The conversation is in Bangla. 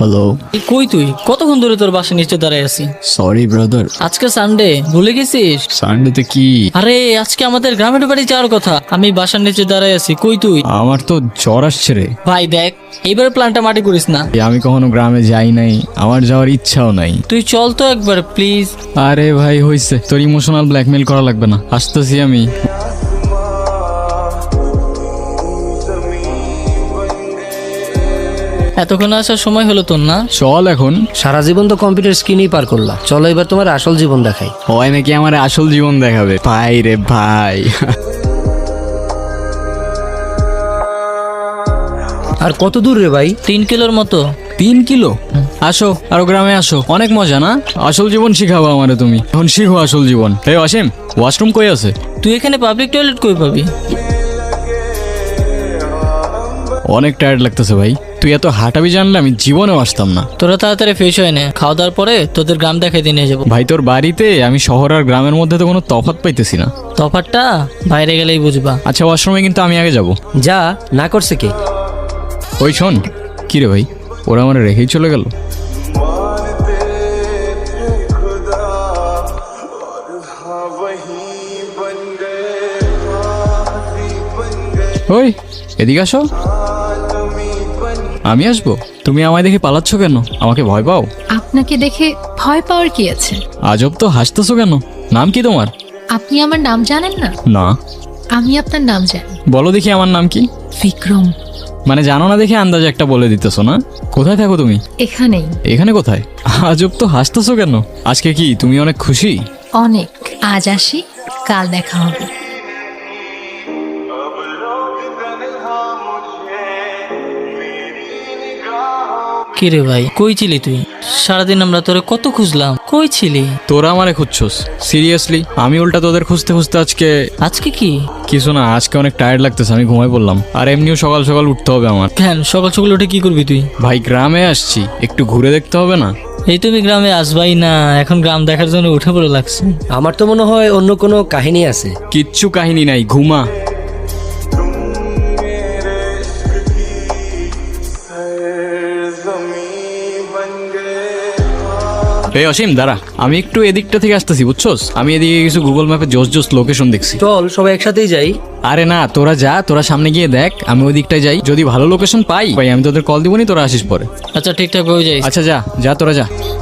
হ্যালো। কই তুই? কতক্ষণ ধরে তোর বাসা নিচে দাঁড়ায় আছি। Sorry brother. আজকে সানডে, ভুলে গেছিস? সানডেতে কি? আরে আজকে আমাদের গ্রামের বাড়ি যাওয়ার কথা। আমি বাসার নিচে দাঁড়ায় আছি, কই তুই? আমার তো জ্বর আসছে রে। ভাই দেখ, এইবার প্ল্যানটা মাটি করিস না। আমি কখনো গ্রামে যাই নাই, আমার যাওয়ার ইচ্ছাও নাই। তুই চল তো একবার প্লিজ। আরে ভাই হইছে, তোর ইমোশনাল ব্ল্যাকমেল করা লাগবে না, আসতেছি আমি। এতক্ষণ আসার সময় হলো তোর না? চল এখন। সারা জীবন তো কম্পিউটার স্ক্রিনেই পার করলা, চলো এবার তোমার আসল জীবন দেখাই। হয় নাকি আমার আসল জীবন দেখাবে? ভাই রে ভাই। আর কত দূর রে ভাই? 3 কিলোর মতো। 3 কিলো? আসো আরো গ্রামে আসো, অনেক মজা না? আসল জীবন শিখাবো আমারে তুমি, এখন শিখো আসল জীবন। এই অসীম, ওয়াশরুম কই আছে? তুই এখানে পাবলিক টয়লেট কই পাবি? অনেক টায়ার্ড লাগতেছে ভাই, তুই এত হাঁটাবি জানলে আমি জীবনেও আসতাম না। তোরা তাড়াতাড়ি ফ্রেশ হয় না, খাওয়া দাওয়ার পরে তোদের গ্রাম দেখাই দিয়ে নিয়ে যাবো। ভাই তোর বাড়িতে আমি শহর আর গ্রামের মধ্যে তো কোনো তফাৎ পাইতেছি না। তফাৎটা বাইরে গেলেই বুঝবা। আচ্ছা ওয়াশরুমে কিন্তু আমি আগে যাব। যা, না করছে কে? ওই শোন, কি রে ভাই, ওরা আমার রেখেই চলে গেল। ওই এদিকে আসো। আমি আসবো? তুমি আমায় দেখে পালাচ্ছ কেন? আমাকে ভয় পাও? আপনাকে দেখে ভয় পাওয়ার কি আছে? আজব তো, হাসতেছো কেন? নাম কি তোমার? আপনি আমার নাম জানেন না? না। আমি আপনার নাম জানি। বলো দেখি আমার নাম কি? বিক্রম। মানে জানো না দেখে আন্দাজে একটা বলে দিতেছো না? কোথায় থাকো তুমি? এখানেই। এখানে কোথায়? আজব তো, হাসতেছো কেন? আজকে কি তুমি অনেক খুশি? অনেক। আজ আসি, কাল দেখা হবে। কি রে ভাই, কই ছিলি তুই? সারাদিন আমরা তোরে কত খুঁজলাম, কই ছিলি? তোরা আমারে খুঁজছস? সিরিয়াসলি? আমি উল্টা তোদের খুঁজতে খুঁজতে আজকে আজকে কি? কিছু না, আজকে অনেক টায়ার্ড লাগতেছে, আমি ঘুমাই পড়লাম। আর এমনিও সকাল সকাল উঠতে হবে আমার। কেন সকাল সকাল উঠে কি করবি তুই? ভাই গ্রামে আসছি, একটু ঘুরে দেখতে হবে না? এই তুমি গ্রামে আসবাই না, এখন গ্রাম দেখার জন্য উঠে পড়ে লাগছে। আমার তো মনে হয় অন্য কোনো কাহিনী আছে। কিচ্ছু কাহিনী নাই, ঘুমা। এই অসীম দাঁড়া, আমি একটু এদিকটা থেকে আসতেছি বুঝছস? আমি এদিকে কিছু গুগল ম্যাপে জোস জোস লোকেশন দেখছি। চল সবাই একসাথেই যাই। আরে না, তোরা যা, তোরা সামনে গিয়ে দেখ, আমি ওই দিকটায় যাই। যদি ভালো লোকেশন পাই ভাই আমি তোদের কল দিবনি, তোরা আসিস পরে। আচ্ছা ঠিকঠাক হয়ে যাই। আচ্ছা যা যা, তোরা যা।